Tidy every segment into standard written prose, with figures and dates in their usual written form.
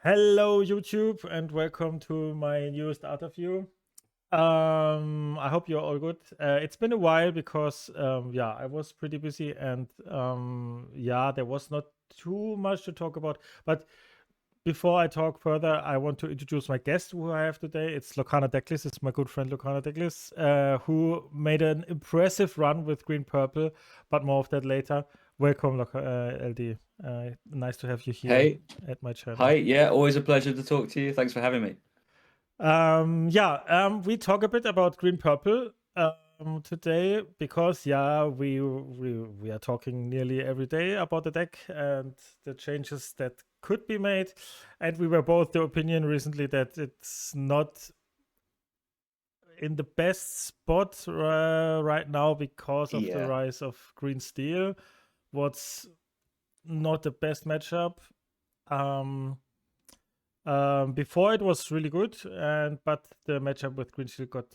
Hello YouTube and welcome to my newest ArtaView. I hope you're all good. It's been a while because I was pretty busy and there was not too much to talk about. But before I talk further, I want to introduce my guest who I have today. It's LorcanaDecklists. It's my good friend LorcanaDecklists, who made an impressive run with Green Purple, but more of that later. Welcome, LD. Nice to have you here Hey, at my channel. hi, yeah, always a pleasure to talk to you. Thanks for having me. We talk a bit about Green Purple today because we are talking nearly every day about the deck and the changes that could be made, and we were both the opinion recently that it's not in the best spot right now because of the Yeah, rise of Green Steel. What's not the best matchup. Um, Before it was really good, but the matchup with Green Shield got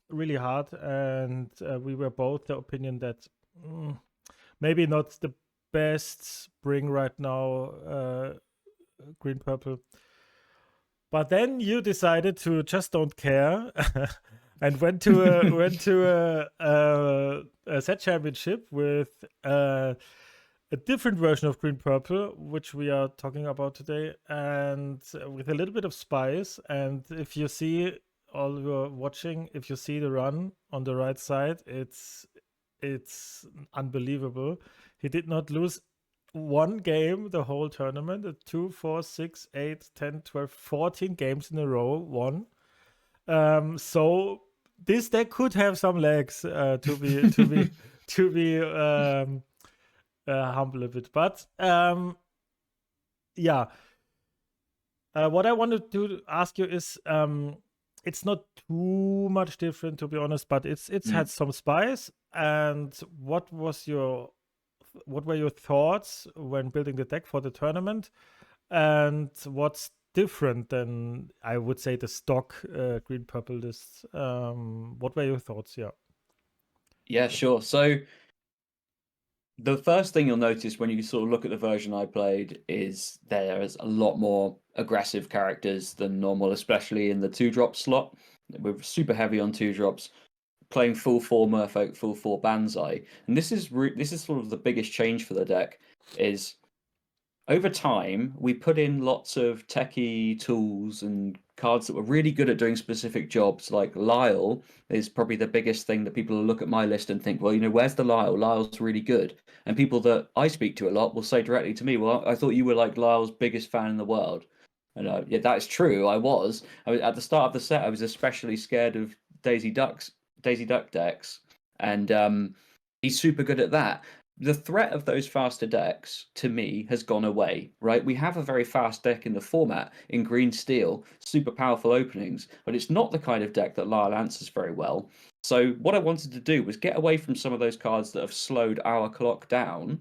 really hard, and we were both the opinion that maybe not the best spring right now, Green Purple. But then you decided to just don't care and went to a set championship with a different version of Green Purple, which we are talking about today, and with a little bit of spice. And if you see, all who are watching, if you see the run on the right side, it's unbelievable. He did not lose one game the whole tournament. 2, 4, 6, 8, 10, 12, 14 games in a row won. So this deck could have some legs, to be humble a bit. But yeah, what I wanted to ask you is, it's not too much different, to be honest, but it's had mm. some spice. And what were your thoughts when building the deck for the tournament? And what's different than, I would say, the stock green purple list? What were your thoughts? Yeah. Yeah, sure. So the first thing you'll notice when you sort of look at the version I played is there's a lot more aggressive characters than normal, especially in the 2-drop slot. We're super heavy on 2-drops, playing full 4 Merfolk, full 4 Banzai, and this is sort of the biggest change for the deck. Is over time, we put in lots of techie tools and cards that were really good at doing specific jobs. Like Lyle is probably the biggest thing that people will look at my list and think, well, where's the Lyle? Lyle's really good. And people that I speak to a lot will say directly to me, well, I thought you were like Lyle's biggest fan in the world. And yeah, that's true. I was at the start of the set. I was especially scared of Daisy Duck decks, and he's super good at that. The threat of those faster decks to me has gone away, right? We have a very fast deck in the format in green steel, super powerful openings, but it's not the kind of deck that Lyle answers very well. So what I wanted to do was get away from some of those cards that have slowed our clock down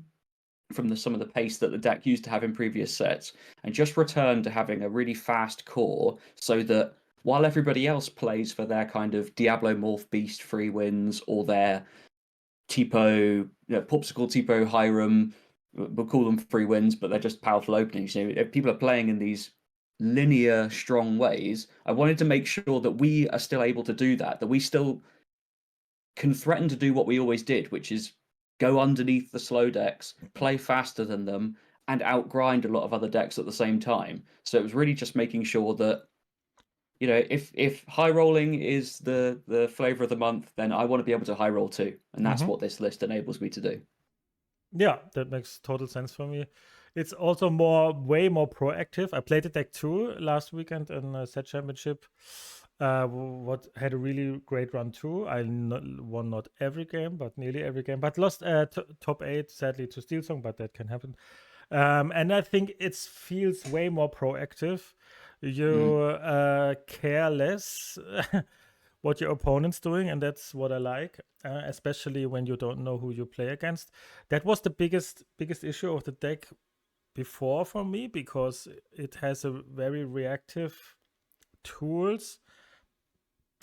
from some of the pace that the deck used to have in previous sets, and just return to having a really fast core, so that while everybody else plays for their kind of Diablo Morph Beast free wins or their Tipo, Popsicle, Tipo, Hiram, we'll call them free wins, but they're just powerful openings. If people are playing in these linear, strong ways, I wanted to make sure that we are still able to do that we still can threaten to do what we always did, which is go underneath the slow decks, play faster than them, and outgrind a lot of other decks at the same time. So it was really just making sure that if high rolling is the flavor of the month, then I want to be able to high roll too, and that's Mm-hmm. what this list enables me to do. Yeah, that makes total sense for me. It's also way more proactive. I played the deck too last weekend in a set championship. What had a really great run too. Won not every game, but nearly every game. But lost top 8, sadly, to Steelsong, but that can happen. And I think it feels way more proactive. Mm. You care less what your opponent's doing, and that's what I like, especially when you don't know who you play against. That was the biggest issue of the deck before for me, because it has a very reactive tools,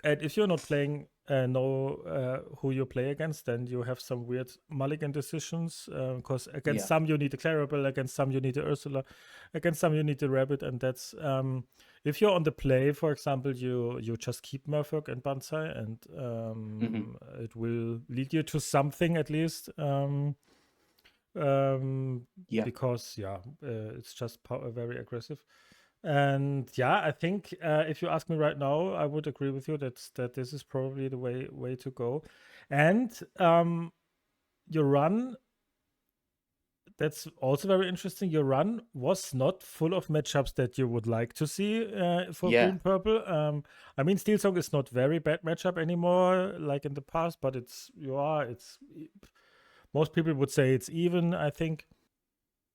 and if you're not playing know who you play against, then you have some weird mulligan decisions. Because against some you need a Clarabelle, against some you need a Ursula, against some you need a Rabbit, and that's if you're on the play, for example, you just keep Murfolk and Banzai, and it will lead you to something at least. Because it's just very aggressive. And I think if you ask me right now, I would agree with you that this is probably the way to go. And your run, that's also very interesting. Your run was not full of matchups that you would like to see for green purple. I mean, Steelsong is not very bad matchup anymore, like in the past, but it's most people would say it's even, I think.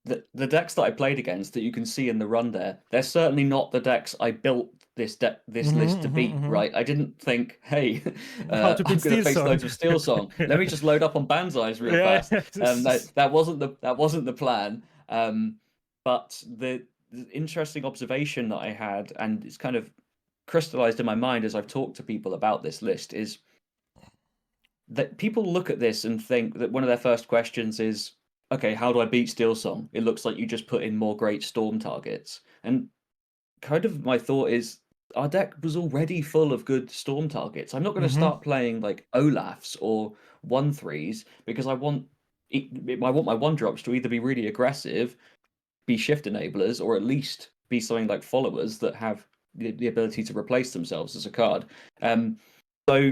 The decks that I played against that you can see in the run there, they're certainly not the decks I built this list to beat, right? I didn't think, hey, how to beat I'm going to face Steelsong. loads of Steelsong. Let me just load up on Banzai's real fast. That wasn't the plan. But the interesting observation that I had, and it's kind of crystallized in my mind as I've talked to people about this list, is that people look at this and think that one of their first questions is, okay, how do I beat Steelsong? It looks like you just put in more great storm targets. And kind of my thought is, our deck was already full of good storm targets. I'm not going to start playing like Olafs or 1/3s because I want my 1-drops to either be really aggressive, be shift enablers, or at least be something like followers that have the ability to replace themselves as a card. So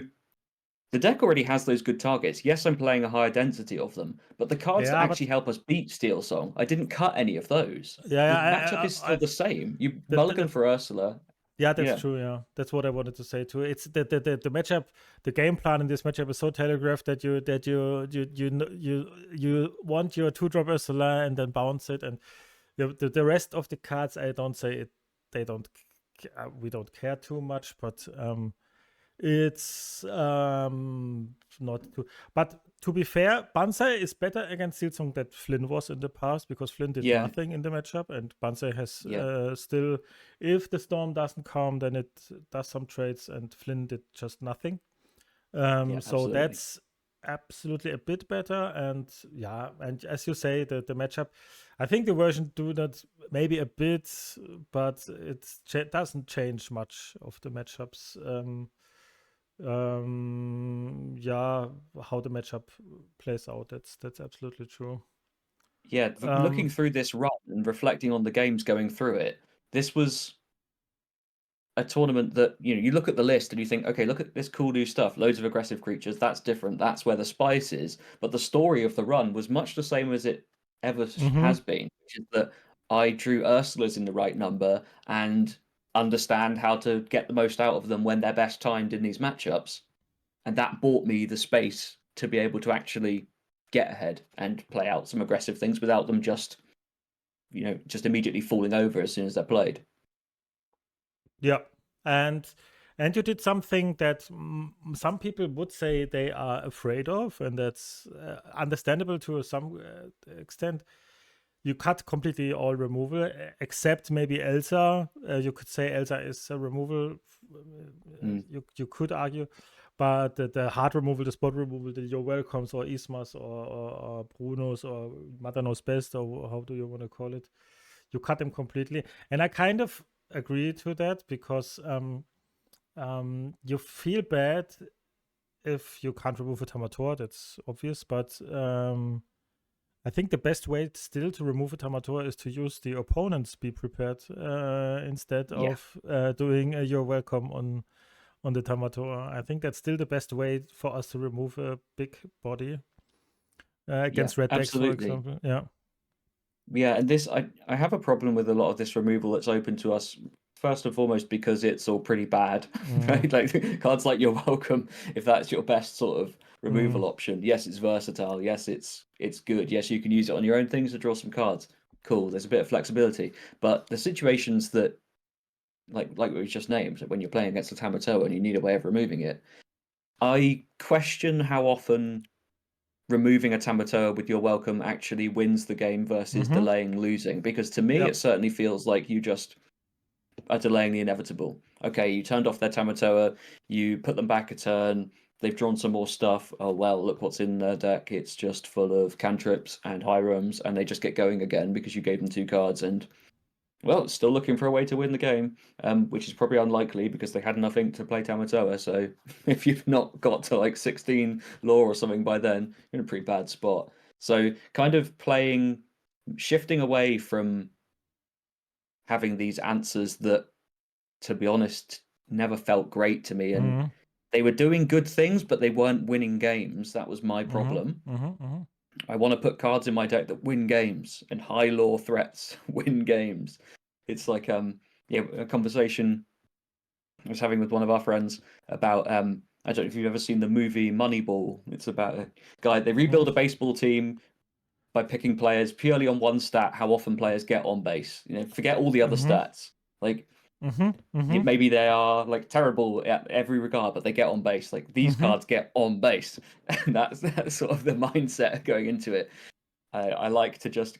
the deck already has those good targets. Yes, I'm playing a higher density of them, but the cards that actually help us beat Steelsong, I didn't cut any of those. The matchup is still the same. You mulligan for Ursula. Yeah, that's true. Yeah, that's what I wanted to say too. It's the matchup, the game plan in this matchup is so telegraphed that you want your 2-drop Ursula and then bounce it, and the rest of the cards, I don't say it. We don't care too much, but it's not too. But to be fair, Banzai is better against Steelsong than Flynn was in the past, because Flynn did nothing in the matchup, and Banzai has still, if the storm doesn't come, then it does some trades, and Flynn did just nothing. So that's absolutely a bit better, and and as you say, the matchup, I think the version do that maybe a bit, but it doesn't change much of the matchups. How the matchup plays out, that's absolutely true. Looking through this run and reflecting on the games going through it, this was a tournament that, you look at the list and you think, okay, look at this cool new stuff, loads of aggressive creatures, that's different, that's where the spice is. But the story of the run was much the same as it ever has been, which is that I drew Ursulas in the right number and understand how to get the most out of them when they're best timed in these matchups. And that bought me the space to be able to actually get ahead and play out some aggressive things without them just immediately falling over as soon as they're played. Yeah, and you did something that some people would say they are afraid of, and that's understandable to some extent. You cut completely all removal, except maybe Elsa. You could say Elsa is a removal. You could argue, but the hard removal, the spot removal, the You're Welcomes or Ismas or Brunos or Mother Knows Best, or how do you want to call it? You cut them completely, and I kind of agree to that, because you feel bad if you can't remove a Tamator. That's obvious, but I think the best way still to remove a Tamator is to use the opponent's Be Prepared instead of doing a You're Welcome on the Tamator. I think that's still the best way for us to remove a big body against red decks, for example. Yeah, and this I have a problem with a lot of this removal that's open to us. First and foremost, because it's all pretty bad, right? Like cards like You're Welcome, if that's your best sort of removal option. Yes, it's versatile. Yes, it's good. Yes, you can use it on your own things to draw some cards. Cool. There's a bit of flexibility, but the situations that, like we just named, when you're playing against a Tamatoa and you need a way of removing it, I question how often removing a Tamatoa with You're Welcome actually wins the game versus delaying losing. Because to me, it certainly feels like you just are delaying the inevitable. Okay, you turned off their Tamatoa, you put them back a turn, they've drawn some more stuff. Oh well, look what's in their deck. It's just full of cantrips and high roams, and they just get going again because you gave them 2 cards. And well, still looking for a way to win the game, which is probably unlikely because they had enough ink to play Tamatoa. So if you've not got to like 16 lore or something by then, you're in a pretty bad spot. So kind of shifting away from having these answers that, to be honest, never felt great to me. And they were doing good things, but they weren't winning games. That was my problem. I want to put cards in my deck that win games, and high lore threats win games. It's like a conversation I was having with one of our friends about I don't know if you've ever seen the movie Moneyball. It's about a guy, they rebuild a baseball team by picking players purely on one stat, how often players get on base. Forget all the other stats. Like maybe they are like terrible at every regard, but they get on base. Like these cards get on base, and that's sort of the mindset going into it. I like to just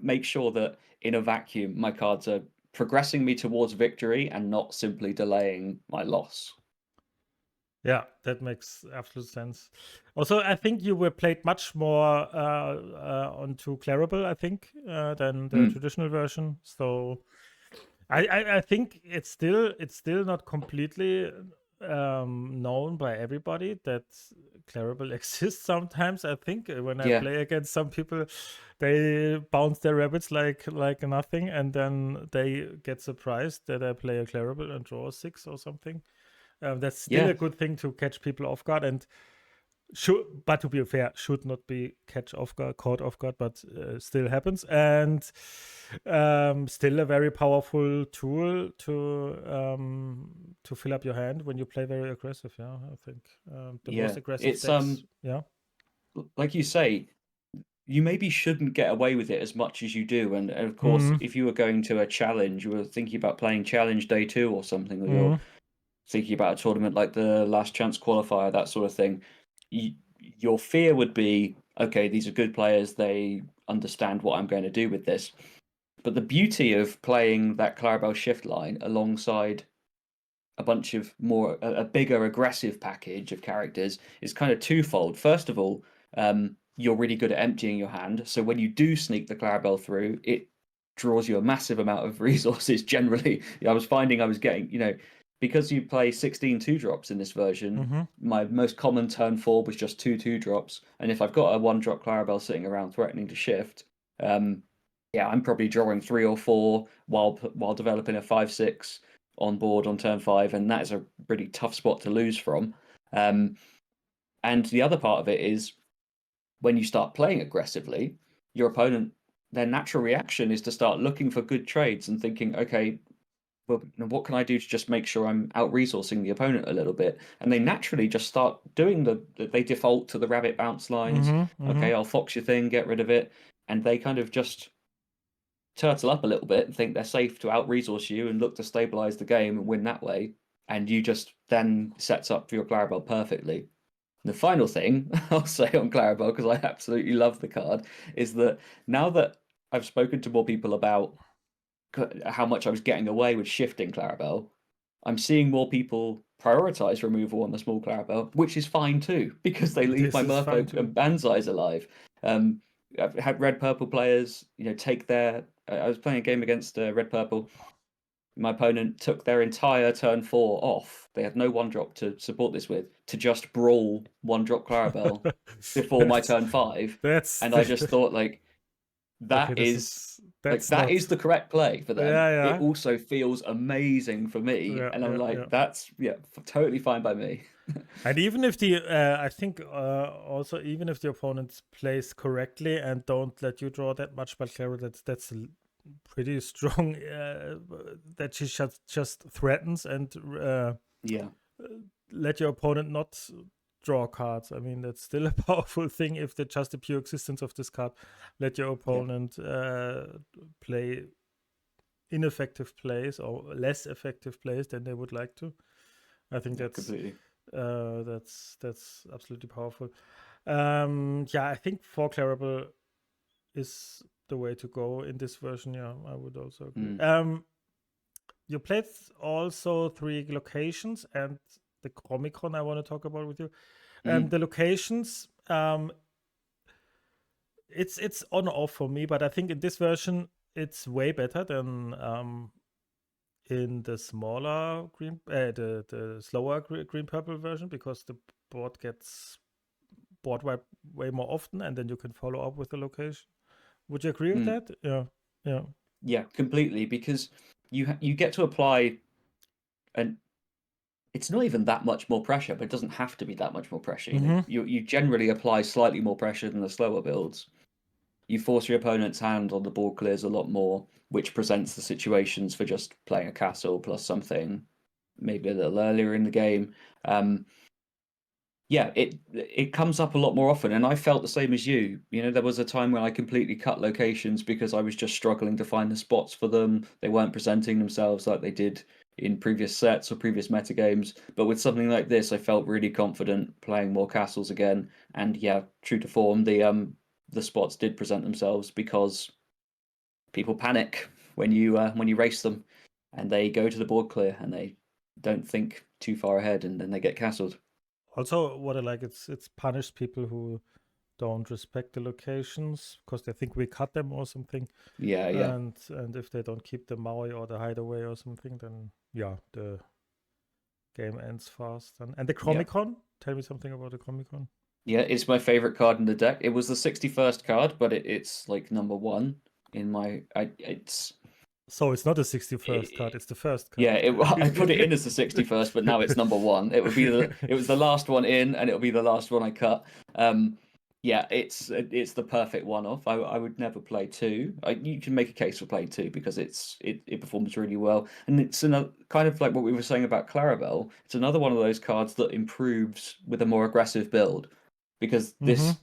make sure that in a vacuum my cards are progressing me towards victory and not simply delaying my loss. Yeah, that makes absolute sense. Also, I think you were played much more onto Clarabelle, I think, than the traditional version. So I think it's still not completely known by everybody that Clarabelle exists. Sometimes I think when I play against some people, they bounce their rabbits like nothing, and then they get surprised that I play a Clarabelle and draw a 6 or something. That's still a good thing to catch people off guard, and but to be fair, should not be caught off guard, but still happens, and still a very powerful tool to fill up your hand when you play very aggressive. Yeah, I think the most aggressive decks. Like you say, you maybe shouldn't get away with it as much as you do. And of course, if you were going to a challenge, you were thinking about playing challenge day 2 or something, or you're thinking about a tournament like the last chance qualifier, that sort of thing, your fear would be, okay, these are good players, they understand what I'm going to do with this. But the beauty of playing that Clarabelle shift line alongside a bunch of a bigger aggressive package of characters is kind of twofold. First of all, you're really good at emptying your hand, so when you do sneak the Clarabelle through, it draws you a massive amount of resources generally. I was finding I was getting, because you play 16 2-drops in this version, my most common turn 4 was just 2 2-drops, and if I've got a 1-drop Clarabelle sitting around threatening to shift, I'm probably drawing 3 or 4 while developing a 5-6 on board on turn 5, and that is a really tough spot to lose from. And the other part of it is when you start playing aggressively, your opponent, their natural reaction is to start looking for good trades and thinking, okay, well, what can I do to just make sure I'm out-resourcing the opponent a little bit? And they naturally just start doing they default to the rabbit bounce lines. Okay, I'll fox your thing, get rid of it. And they kind of just turtle up a little bit and think they're safe to out-resource you and look to stabilize the game and win that way. And you just then sets up for your Clarabelle perfectly. The final thing I'll say on Clarabelle, because I absolutely love the card, is that now that I've spoken to more people about how much I was getting away with shifting Clarabelle, I'm seeing more people prioritize removal on the small Clarabelle, which is fine too, because they leave my Merfolk and Banzais alive. I've had red-purple players, take their... I was playing a game against red-purple. My opponent took their entire turn 4 off. They had no 1-drop to support this with, to just brawl 1-drop Clarabelle before my turn 5. And I just thought, like, that is the correct play for them. It also feels amazing for me, and I'm like, that's totally fine by me. And even if I think also even if the opponent plays correctly and don't let you draw that much, but that's pretty strong. That she just threatens and let your opponent not draw cards. I mean, that's still a powerful thing if just the pure existence of this card let your opponent play ineffective plays or less effective plays than they would like to. I think that's completely. That's absolutely powerful. I think 4 Clarabelle is the way to go in this version. Yeah, I would also agree. You played also 3 locations, and the Chromicon I want to talk about with you. Mm. The locations, it's on off for me, but I think in this version it's way better than in the smaller green, the slower green purple version, because the board gets board wipe way more often, and then you can follow up with the location. Would you agree with that? Yeah. Yeah, completely. Because you get to apply, and it's not even that much more pressure, but it doesn't have to be that much more pressure. You generally apply slightly more pressure than the slower builds. You force your opponent's hand on the board clears a lot more, which presents the situations for just playing a castle plus something, maybe a little earlier in the game. Yeah, it comes up a lot more often, and I felt the same as you. There was a time when I completely cut locations because I was just struggling to find the spots for them. They weren't presenting themselves like they did in previous sets or previous metagames. But with something like this, I felt really confident playing more castles again. And yeah, true to form, the spots did present themselves because people panic when you race them, and they go to the board clear and they don't think too far ahead, and then they get castled. Also, what I like, it's punished people who don't respect the locations because they think we cut them or something. Yeah. And if they don't keep the Maui or the hideaway or something, then yeah, the game ends fast. And the Yeah. Chromicon, tell me something about the Chromicon. Yeah, it's my favorite card in the deck. It was the 61st card, but it's like number one in my. So it's not the 61st card; it's the first Yeah, card. I put it in as the 61st, but now it's number one. It was the last one in, and it'll be the last one I cut. Yeah, it's the perfect one-off. I would never play two. You can make a case for playing two because it performs really well, and it's another kind of like what we were saying about Clarabelle. It's another one of those cards that improves with a more aggressive build, because this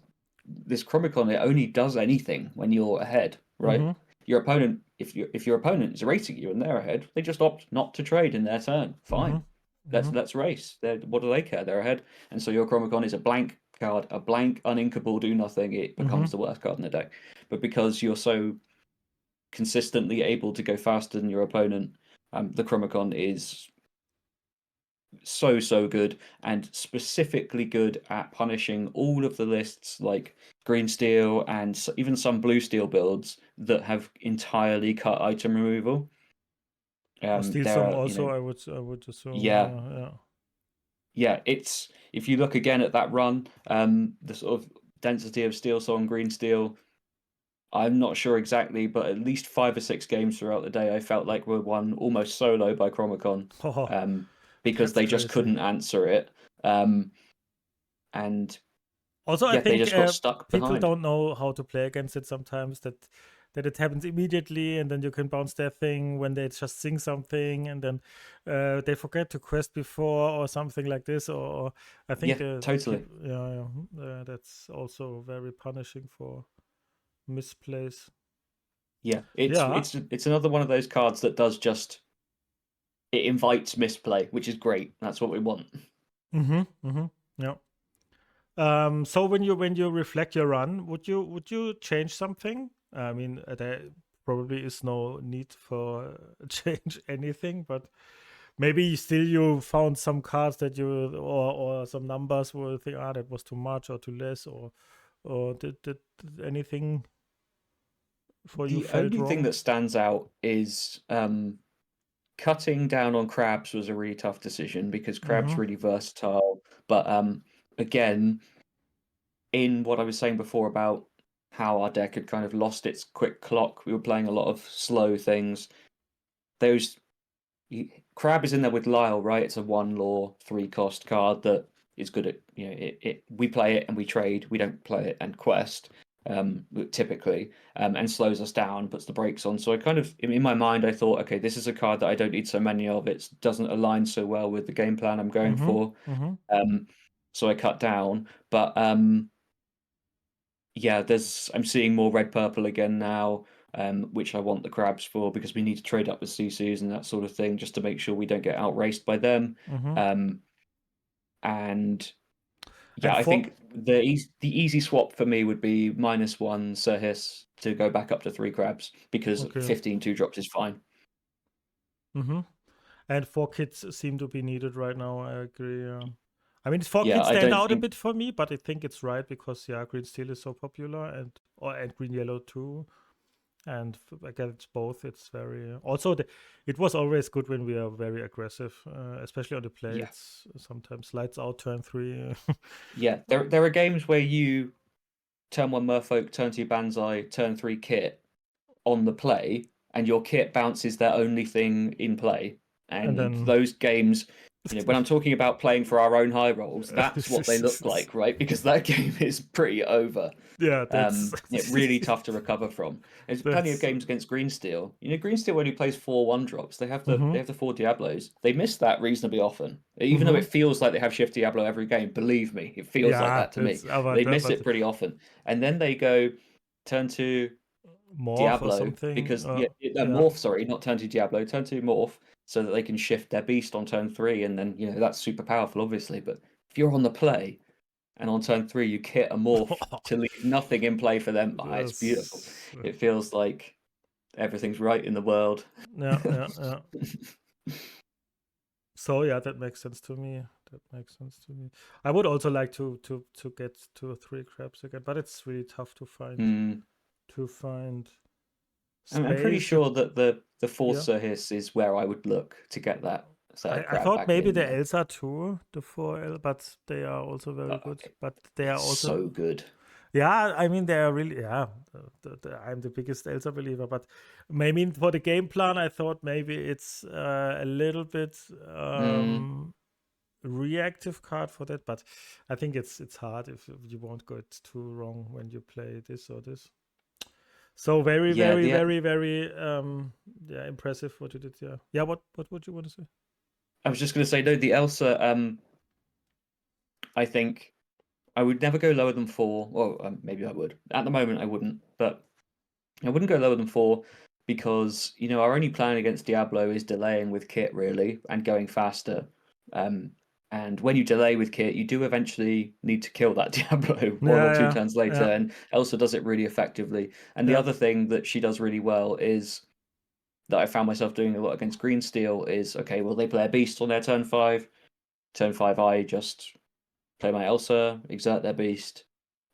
Chromicon, it only does anything when you're ahead, right? Your opponent, if your opponent is racing you and they're ahead, they just opt not to trade in their turn. Fine, let's race. What do they care? They're ahead, and so your Chromicon is a blank card, a blank, uninkable, do nothing. It becomes the worst card in the deck. But because you're so consistently able to go faster than your opponent, the Chromicon is so good, and specifically good at punishing all of the lists like green steel and even some blue steel builds that have entirely cut item removal. There Steelsong are, also, I would yeah, assume. yeah. It's if you look again at that run, the sort of density of Steelsong, green steel. I'm not sure exactly, but at least 5 or 6 games throughout the day, I felt like were won almost solo by Chromicon, Oh, because that's they just crazy. couldn't answer it. And Also, I yeah, they think just got stuck people behind. don't know how to play against it sometimes. That it happens immediately, and then you can bounce their thing when they just sing something, and then they forget to quest before or something like this. Or I think Yeah, the totally. people, that's also very punishing for misplays. Yeah, it's Yeah. it's it's another one of those cards that does just it invites misplay, which is great. That's what we want. Yeah. So when you reflect your run, would you change something? I mean, there probably is no need for change anything, but maybe you found some cards that you or some numbers where you think, that was too much or too less, or did anything for you The felt only thing wrong? that stands out is cutting down on crabs was a really tough decision because crab's Mm-hmm. really versatile. But again, in what I was saying before about how our deck had kind of lost its quick clock, we were playing a lot of slow things. Those Crab is in there with Lyle, right? It's a 1 law 3 cost card that is good at we play it and we trade. We don't play it and quest typically, and slows us down, puts the brakes on. So I kind of in my mind I thought, okay, this is a card that I don't need so many of. It doesn't align so well with the game plan I'm going Mm-hmm. for. Mm-hmm. So I cut down, but yeah, I'm seeing more red purple again now, which I want the crabs for because we need to trade up with Sisus and that sort of thing just to make sure we don't get outraced by them. Mm-hmm. Um, and yeah, And I for think the easy swap for me would be -1 Sirhis to go back up to 3 crabs because okay. 15 2 drops is fine. Mm-hmm. And 4 kits seem to be needed right now. I agree. Yeah. I mean, 4 kits I stand don't out a think. bit for me, but I think it's right because green steel is so popular, and green yellow too. And against both, it's very also. It was always good when we are very aggressive, especially on the play. Yeah, It's sometimes lights out turn 3. yeah. There are games where you turn 1 Merfolk, turn 2 Banzai, turn 3 Kit on the play, and your kit bounces their only thing in play. And And then those games, when I'm talking about playing for our own high rolls, that's what they look like, right? Because that game is pretty over. yeah, that's Really tough to recover from. There's plenty of that's games against Green Steel. Green Steel when he plays 4/1 drops, they have mm-hmm, the 4 Diablos. They miss that reasonably often, even though mm-hmm. it feels like they have Shift Diablo every game. Believe me, it feels like Yeah, that to me. it's about They that, miss but it pretty often, and then they go turn to morph or Diablo something. because no, Yeah. Morph. Sorry, not turn to Diablo. Turn to Morph so that they can shift their beast on turn 3, and then that's super powerful, obviously. But if you're on the play and on turn 3 you kit a Morph to leave nothing in play for them, it's beautiful. That's It feels like everything's right in the world. yeah, yeah, yeah. So yeah, that makes sense to me. That makes sense to me. I would also like to get 2 or 3 crabs again, but it's really tough to find Hmm. I'm pretty space. sure that the fourth Yeah. Sir Hiss is where I would look to get that third I crab thought back maybe in the there. Elsa too, the 4L, but they are also very good. But they are It's also so good. yeah, I mean they are really I'm the biggest Elsa believer, but maybe for the game plan, I thought maybe it's a little bit Mm, reactive card for that. But I think it's hard if you won't get too wrong when you play this or this. So very yeah, very the very very yeah, impressive what you did. Yeah, yeah. What would you want to say? I was just going to say, no, the Elsa, I think I would never go lower than 4. Well, maybe I would. At the moment, I wouldn't, but I wouldn't go lower than 4 because, our only plan against Diablo is delaying with Kit, really, and going faster. Um, and when you delay with Kit, you do eventually need to kill that Diablo 1 or 2 Yeah, turns later, yeah, and Elsa does it really effectively. And the yeah, other thing that she does really well is that I found myself doing a lot against Green Steel is, okay, well, they play a Beast on their turn 5. Turn 5, I just play my Elsa, exert their beast,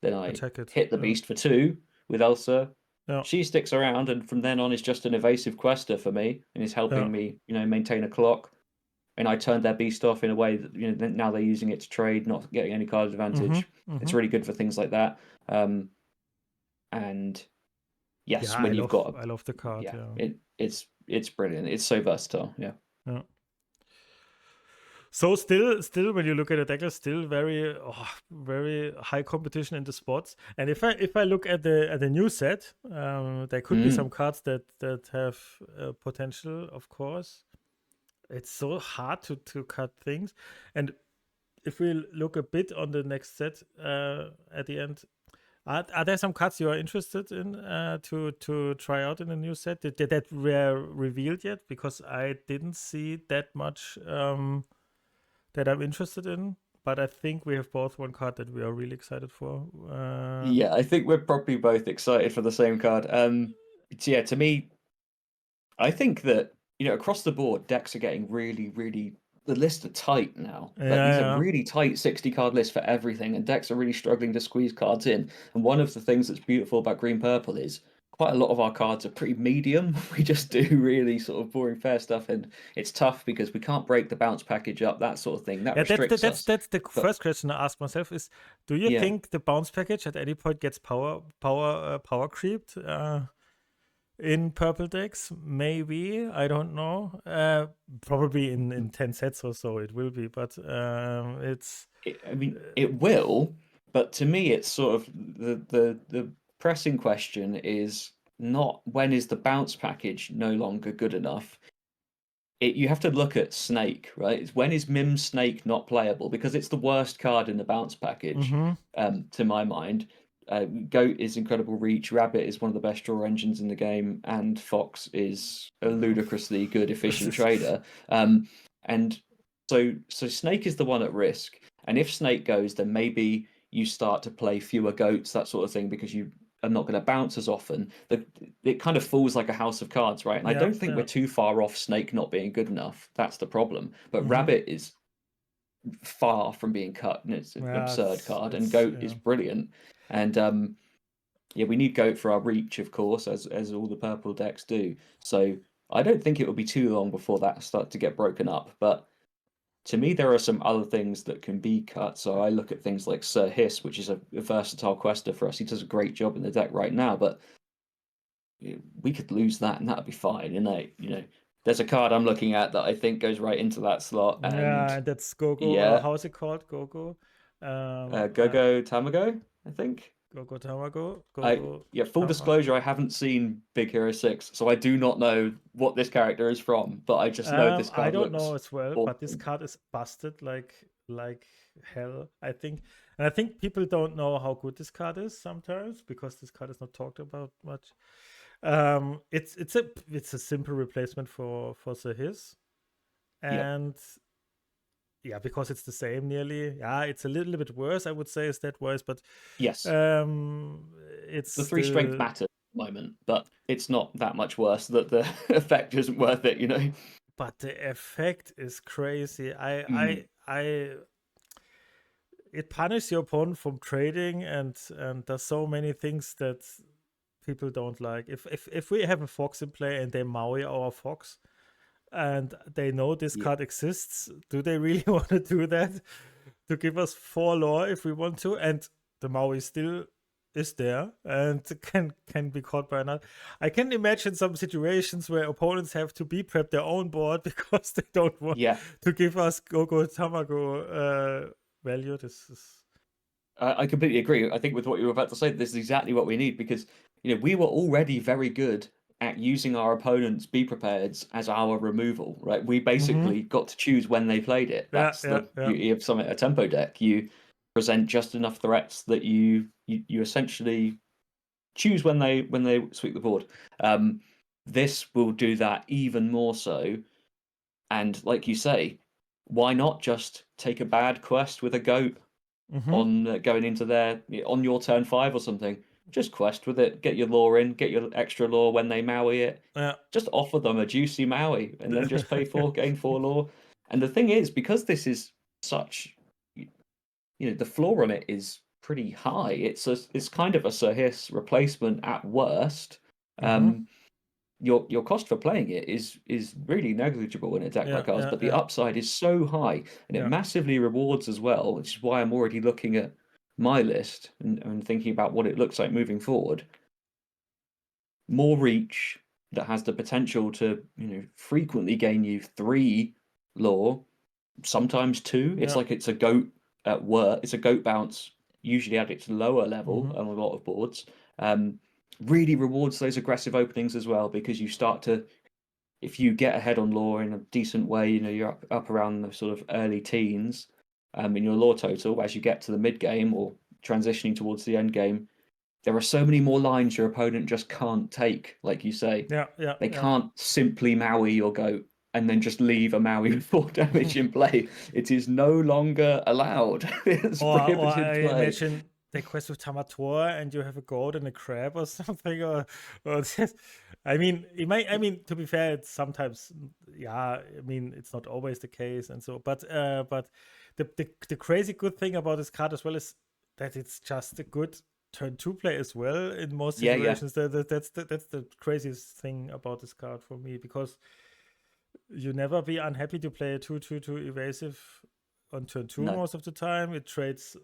then I attack it. hit the Yeah, beast for 2 with Elsa. yeah, She sticks around, and from then on is just an evasive quester for me, and is yeah. helping me, maintain a clock. And I turned their beast off in a way that now they're using it to trade, not getting any card Mm-hmm. advantage. It's Mm-hmm. really good for things like that. And Yeah, yes, when you've got, I love the card. yeah, Yeah, it's brilliant. It's so versatile. Yeah. yeah. So still, when you look at the deck, still very high competition in the spots. And if I look at the new set, there could be some Mm. cards that have potential. Of course, it's so hard to cut things. And if we look a bit on the next set at the end, are there some cards you are interested in to try out in the new set? Did that were revealed yet? Because I didn't see that much. That I'm interested in. But I think we have both one card that we are really excited for. Yeah, I think we're probably both excited for the same card. So yeah, to me, I think that across the board, decks are getting really, really. The lists are tight now. Yeah, Like these are yeah, really tight 60 card lists for everything, and decks are really struggling to squeeze cards in. And one of the things that's beautiful about Green Purple is quite a lot of our cards are pretty medium. We just do really sort of boring fair stuff, and it's tough because we can't break the bounce package up, that sort of thing. That yeah. restricts us. That's the But first question I ask myself is: do you yeah, think the bounce package at any point gets power creeped in purple decks? Maybe, I don't know. Probably in 10 sets or so it will be, but it's I mean, it will, but to me, it's sort of the pressing question is not when is the bounce package no longer good enough. You have to look at Snake, right? It's when is Mim Snake not playable because it's the worst card in the bounce package, mm-hmm. to my mind. Goat is incredible reach. Rabbit is one of the best draw engines in the game, and Fox is a ludicrously good, efficient trader. And so Snake is the one at risk. And if Snake goes, then maybe you start to play fewer goats, that sort of thing, because are not going to bounce as often. It kind of falls like a house of cards, right? And I Yeah, don't think we're too far off Snake not being good enough. That's the problem. But Mhm. Rabbit is far from being cut, and it's an Yeah, absurd card. And it's Goat is brilliant. And yeah, we need Goat for our reach, of course, as all the purple decks do. So I don't think it will be too long before that starts to get broken up. But to me, there are some other things that can be cut. So I look at things like Sir Hiss, which is a versatile quester for us. He does a great job in the deck right now, but we could lose that and that'd be fine. There's a card I'm looking at that I think goes right into that slot. And and that's Gogo. yeah, How's it called? Gogo. Gogo Tamago, I think. Gogo Tamago. I Gogo Yeah, full Tama. disclosure, I haven't seen Big Hero 6, so I do not know what this character is from, but I just know this I card don't know looks as well, but this awesome. card is busted like hell, I think. And I think people don't know how good this card is sometimes because this card is not talked about much. It's a simple replacement for Sir His, Yep. and yeah, because it's the same nearly. Yeah, it's a little bit worse, I would say, stat wise, but Yes. um, it's The 3 strength still. matters at the moment, but it's not that much worse that the effect isn't worth it. But the effect is crazy. Mm, It punishes your opponent from trading, and there's so many things that people don't like. If we have a fox in play and they Maui our fox, and they know this yeah. card exists, do they really want to do that? To give us 4 lore if we want to, and the Maui still is there and can be caught by another. I can imagine some situations where opponents have to be prep their own board because they don't want Yeah. to give us Gogo Tamago value. This is I completely agree. I think with what you were about to say, this is exactly what we need because we were already very good at using our opponent's be prepared as our removal, right? We mm-hmm. basically got to choose when they played it. Yeah, That's yeah, the yeah. beauty of a tempo deck. You present just enough threats that you essentially choose when they sweep the board. This will do that even more so. And like you say, why not just take a bad quest with a goat Mm-hmm. on going into there on your turn 5 or something? Just quest with it, get your lore in, get your extra lore when they Maui it. Yeah. Just offer them a juicy Maui and then just pay 4, gain 4 lore. And the thing is, because this is such, the floor on it is pretty high. It's kind of a Sir Hiss replacement at worst. Mm-hmm. Um, your cost for playing it is really negligible in a deck Yeah, like ours, yeah, but the yeah, upside is so high and it yeah. massively rewards as well, which is why I'm already looking at my list and thinking about what it looks like moving forward. More reach that has the potential to, frequently gain you 3 lore, sometimes 2. It's Yeah. like it's a goat at work. It's a goat bounce, usually at its lower level Mm-hmm. on a lot of boards. Really rewards those aggressive openings as well because you start to, if you get ahead on lore in a decent way, you're up around the sort of early teens in your lore total. As you get to the mid game or transitioning towards the end game, there are so many more lines your opponent just can't take. Like you say, Yeah, yeah, they yeah. can't simply Maui your goat and then just leave a Maui with 4 damage in play. It is no longer allowed. It's Or prohibited I play. imagine they quest with Tamator and you have a goat and a crab or something, or just, I mean, it might. I mean, to be fair, it's sometimes, yeah. I mean, it's not always the case, and so. But the crazy good thing about this card as well is that it's just a good turn 2 play as well in most Yeah, yeah. situations. That's the craziest thing about this card for me because you never be unhappy to play a 2/2/2 evasive on turn 2 No. most of the time. It trades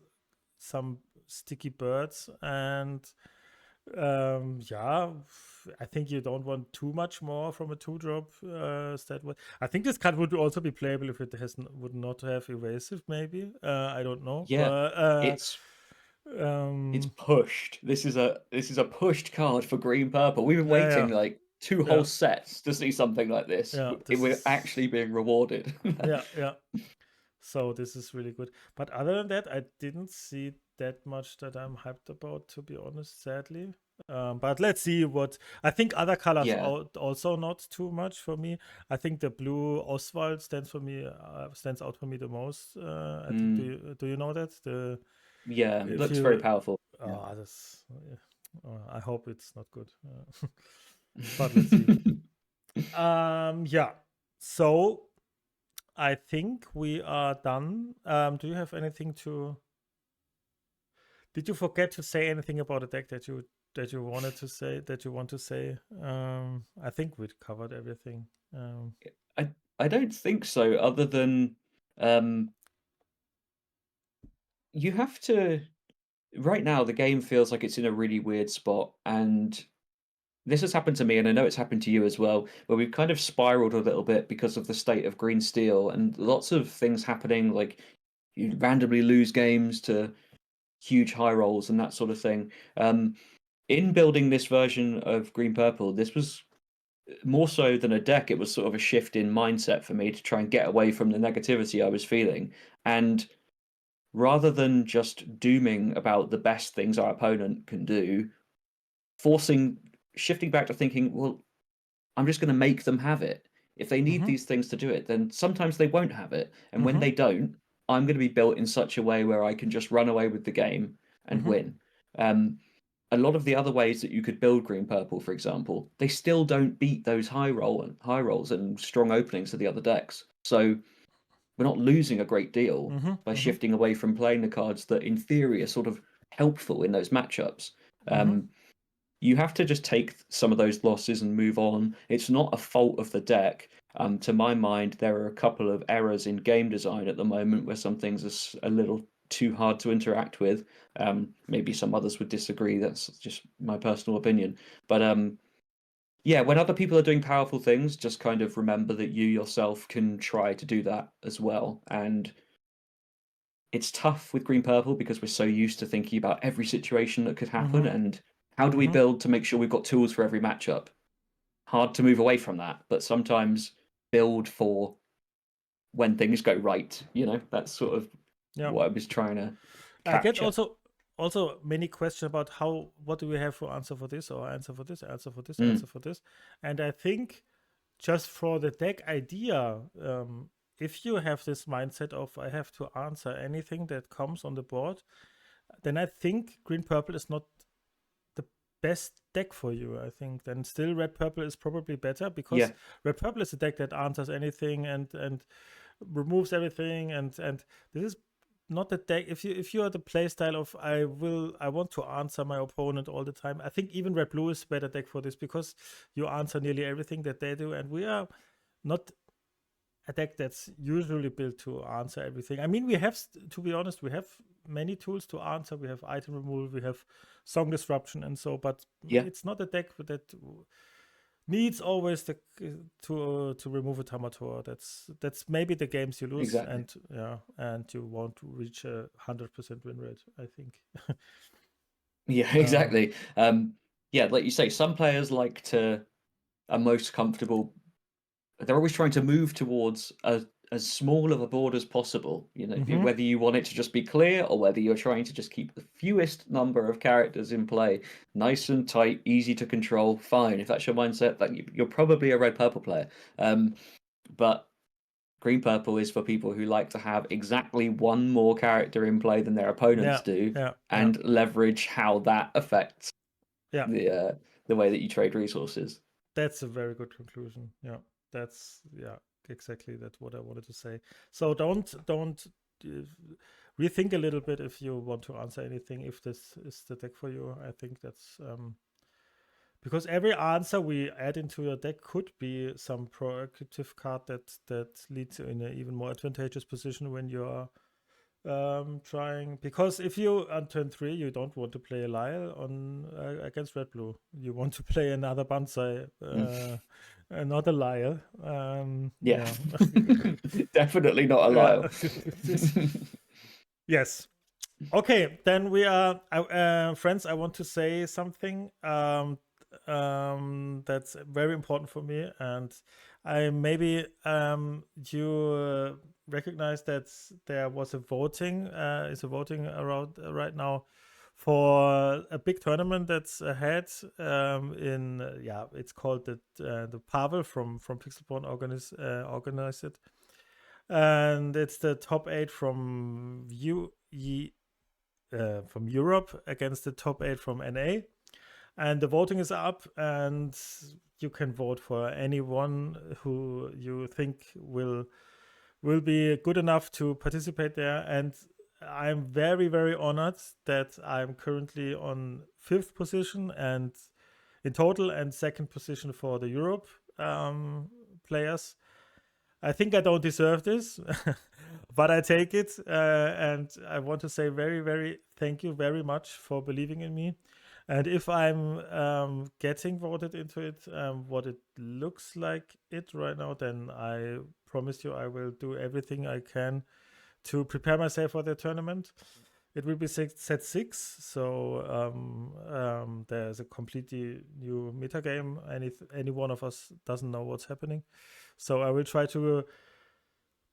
some sticky birds, and yeah, I think you don't want too much more from a 2-drop stat. I think this card would also be playable if it would not have evasive, maybe. I don't know, Yeah. but It's it's um pushed. This is a pushed card for green purple. We've been yeah, waiting like 2 yeah, whole sets to see something like this. yeah, this We're is actually being rewarded. yeah, yeah. So this is really good. But other than that, I didn't see that much that I'm hyped about, to be honest, sadly. But let's see what I think. Other colors Yeah. also not too much for me. I think the blue Oswald stands out for me the most. I think Mm, do you know that yeah. if Looks very you powerful. Yeah. oh that's yeah. I hope it's not good, but let's see. Yeah. So I think we are done. Do you have anything to? Did you forget to say anything about the deck that you wanted to say that you want to say? I think we covered everything. I don't think so, other than um, you have to. Right now, the game feels like it's in a really weird spot, and this has happened to me, and I know it's happened to you as well, where we've kind of spiraled a little bit because of the state of green steel and lots of things happening, like you randomly lose games to huge high rolls and that sort of thing. In building this version of green purple, this was more so than a deck. It was sort of a shift in mindset for me to try and get away from the negativity I was feeling, and rather than just dooming about the best things our opponent can do, shifting back to thinking, well, I'm just going to make them have it. If they need these things to do it, then sometimes they won't have it. And when they don't, I'm going to be built in such a way where I can just run away with the game and win. A lot of the other ways that you could build green purple, for example, they still don't beat those high rolls and strong openings of the other decks. So we're not losing a great deal by shifting away from playing the cards that, in theory, are sort of helpful in those matchups. You have to just take some of those losses and move on. It's not a fault of the deck. To my mind, there are a couple of errors in game design at the moment where some things are a little too hard to interact with. Maybe some others would disagree. That's just my personal opinion. But yeah, when other people are doing powerful things, just kind of remember that you yourself can try to do that as well. And it's tough with green purple because we're so used to thinking about every situation that could happen and how do we build to make sure we've got tools for every matchup. Hard to move away from that, but sometimes build for when things go right. That's sort of what I was trying to I get capture. also many questions about what do we have for answer for this or answer for this, answer for this, Mm. answer for this. And I think just for the deck idea, if you have this mindset of I have to answer anything that comes on the board, then I think green purple is not the best deck for you. I think then still red purple is probably better because red purple is a deck that answers anything and removes everything and this is not the deck. If you are the play style of I want to answer my opponent all the time, I think even red blue is a better deck for this because you answer nearly everything that they do, and we are not a deck that's usually built to answer everything. I mean, we have, to be honest, we have many tools to answer. We have item removal, we have song disruption, and so. But it's not a deck that needs always to remove a Tamator. That's maybe the games you lose, Exactly. and you won't reach 100% win rate, I think. Yeah, exactly. Yeah, like you say, some players are most comfortable. They're always trying to move towards as small of a board as possible. Whether you want it to just be clear or whether you're trying to just keep the fewest number of characters in play, nice and tight, easy to control. Fine, if that's your mindset, then you're probably a red purple player. But green purple is for people who like to have exactly one more character in play than their opponents do, and leverage how that affects the way that you trade resources. That's a very good conclusion. That's exactly that's what I wanted to say. So don't rethink a little bit if you want to answer anything, if this is the deck for you. I think that's because every answer we add into your deck could be some proactive card that leads you in an even more advantageous position when you're trying, because if you on turn 3 you don't want to play a Lyle on against red blue, you want to play another Banzai, not a Lyle. Definitely not a Lyle. Yes. Okay, then we are friends. I want to say something that's very important for me, and I maybe you recognize that there was a voting around right now for a big tournament that's ahead in it's called the Pavel from Pixelborn organized it, and it's the top 8 from Europe against the top 8 from NA. And the voting is up, and you can vote for anyone who you think will be good enough to participate there. And I'm very, very honored that I'm currently on 5th position and in total, and 2nd position for the Europe players. I think I don't deserve this, but I take it. And I want to say very, very thank you very much for believing in me. And if I'm getting voted into it, what it looks like it right now, then I promise you I will do everything I can to prepare myself for the tournament. It will be set 6, so there's a completely new meta game. Any one of us doesn't know what's happening, so I will try to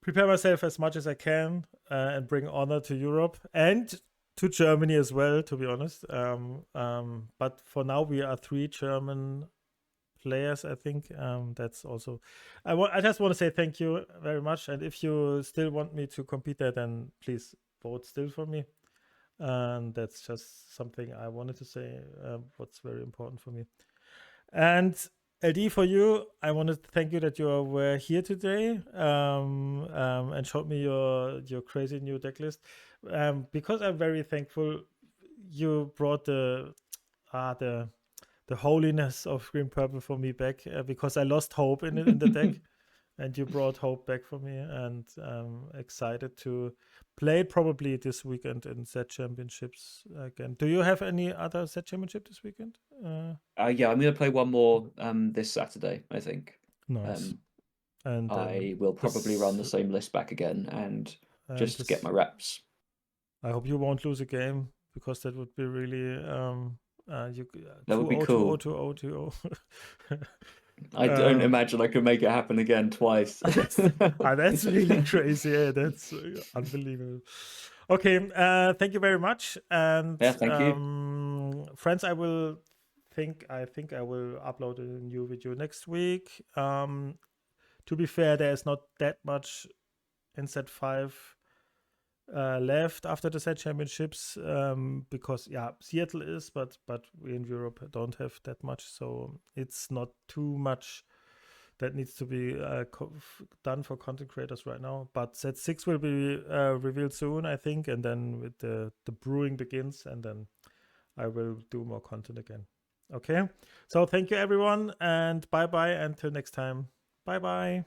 prepare myself as much as I can and bring honor to Europe and to Germany as well, to be honest. But for now, we are 3 German players, I think. That's also. I just want to say thank you very much. And if you still want me to compete there, then please vote still for me. And that's just something I wanted to say. What's very important for me. And LD, for you, I wanted to thank you that you were here today and showed me your crazy new deck list. Because I'm very thankful you brought the holiness of green purple for me back, because I lost hope in the deck, and you brought hope back for me, and I'm excited to play probably this weekend in set championships again. Do you have any other set championship this weekend? Yeah, I'm gonna play one more this Saturday, I think. Nice. And I will probably run the same list back again and just get my reps. I hope you won't lose a game, because that would be really that would be cool. 2-0. I don't imagine I could make it happen again twice. That's really crazy. Yeah, that's unbelievable. Okay, thank you very much. And yeah, thank you. Friends, I think I will upload a new video next week. To be fair, there's not that much in set 5 left after the set championships, because Seattle is, but we in Europe don't have that much, so it's not too much that needs to be done for content creators right now. But set 6 will be revealed soon, I think, and then with the brewing begins, and then I will do more content again. Okay, so thank you everyone, and bye bye until next time. Bye bye.